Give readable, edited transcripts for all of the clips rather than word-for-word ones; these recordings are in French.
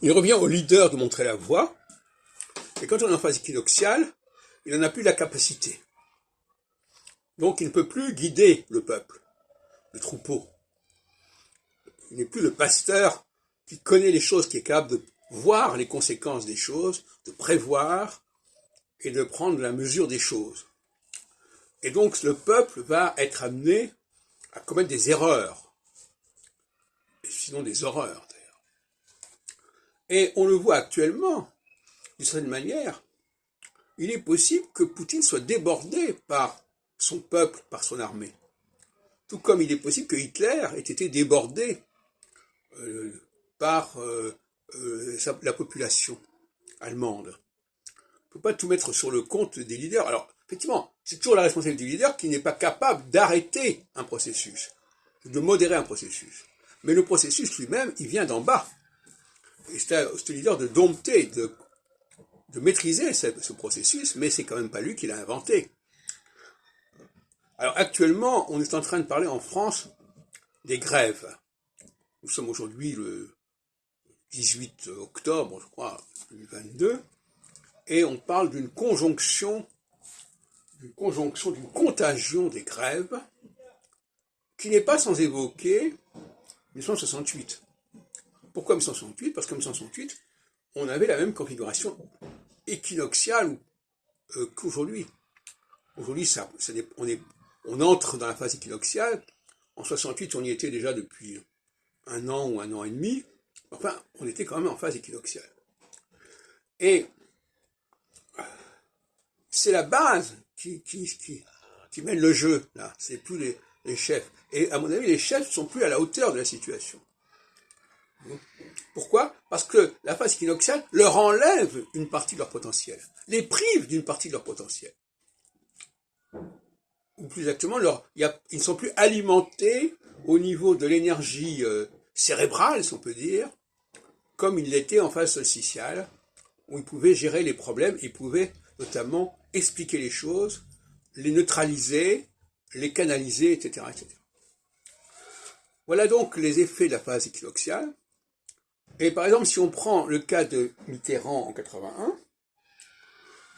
Il revient au leader de montrer la voie, et quand on est en phase équinoxiale, il n'en a plus la capacité. Donc il ne peut plus guider le peuple, le troupeau. Il n'est plus le pasteur qui connaît les choses, qui est capable de voir les conséquences des choses, de prévoir et de prendre la mesure des choses. Et donc le peuple va être amené à commettre des erreurs, et sinon des horreurs d'ailleurs. Et on le voit actuellement, d'une certaine manière, il est possible que Poutine soit débordé par son peuple, par son armée. Tout comme il est possible que Hitler ait été débordé par la population allemande. On ne peut pas tout mettre sur le compte des leaders. Alors, effectivement, c'est toujours la responsabilité du leader qui n'est pas capable d'arrêter un processus, de modérer un processus. Mais le processus lui-même, il vient d'en bas. Et c'est au leader de dompter, de maîtriser ce processus, mais c'est quand même pas lui qui l'a inventé. Alors actuellement, on est en train de parler en France des grèves. Nous sommes aujourd'hui le 18 octobre, je crois, 2022, et on parle d'une conjonction, d'une contagion des grèves, qui n'est pas sans évoquer 1968. Pourquoi 1968? Parce que 1968, on avait la même configuration équinoxiale qu'aujourd'hui. Aujourd'hui, on entre dans la phase équinoxiale. En 68, on y était déjà depuis un an ou un an et demi. Enfin, on était quand même en phase équinoxiale. Et c'est la base qui mène le jeu, là. C'est plus les chefs. Et à mon avis, les chefs ne sont plus à la hauteur de la situation. Pourquoi? Parce que la phase équinoxiale leur enlève une partie de leur potentiel, les prive d'une partie de leur potentiel. Ou plus exactement, ils ne sont plus alimentés au niveau de l'énergie cérébrale, si on peut dire, comme ils l'étaient en phase solsticiale, où ils pouvaient gérer les problèmes, ils pouvaient notamment expliquer les choses, les neutraliser, les canaliser, etc., etc. Voilà donc les effets de la phase équinoxiale. Et par exemple, si on prend le cas de Mitterrand en 81,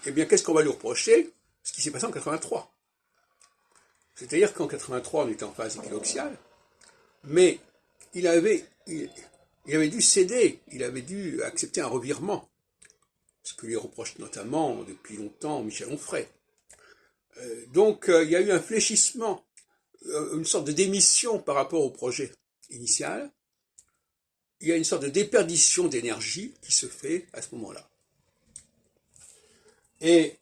eh bien, qu'est-ce qu'on va lui reprocher? Ce qui s'est passé en 83. C'est-à-dire qu'en 83, on était en phase équinoxiale, mais il avait dû céder, il avait dû accepter un revirement, ce que lui reproche notamment depuis longtemps Michel Onfray. Donc, il y a eu un fléchissement, une sorte de démission par rapport au projet initial. Il y a une sorte de déperdition d'énergie qui se fait à ce moment-là. Et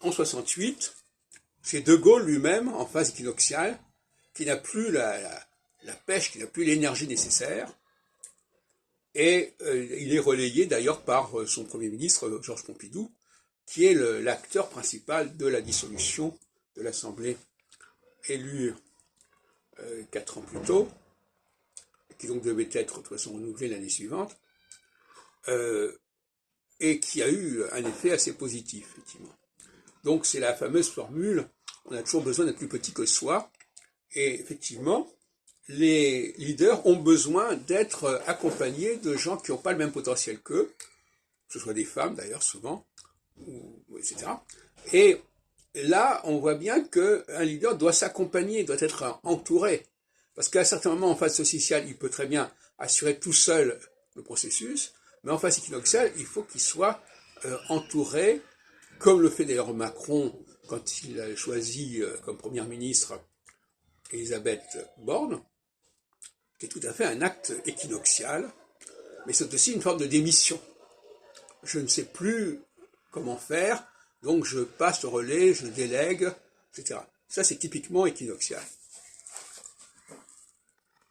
en 68, c'est De Gaulle lui-même, en phase équinoxiale, qui n'a plus la pêche, qui n'a plus l'énergie nécessaire. Et il est relayé d'ailleurs par son Premier ministre, Georges Pompidou, qui est l'acteur principal de la dissolution de l'Assemblée élue 4 ans plus tôt, qui donc devait être de toute façon renouvelée l'année suivante, et qui a eu un effet assez positif, effectivement. Donc c'est la fameuse formule, on a toujours besoin d'être plus petit que soi, et effectivement, les leaders ont besoin d'être accompagnés de gens qui n'ont pas le même potentiel qu'eux, que ce soit des femmes d'ailleurs souvent, etc. Et là, on voit bien qu'un leader doit s'accompagner, doit être entouré, parce qu'à un certain moment, en phase sociale, il peut très bien assurer tout seul le processus, mais en phase équinoxiale, il faut qu'il soit entouré, comme le fait d'ailleurs Macron quand il a choisi comme première ministre Elisabeth Borne, qui est tout à fait un acte équinoxial, mais c'est aussi une forme de démission. Je ne sais plus comment faire, donc je passe le relais, je délègue, etc. Ça, c'est typiquement équinoxial.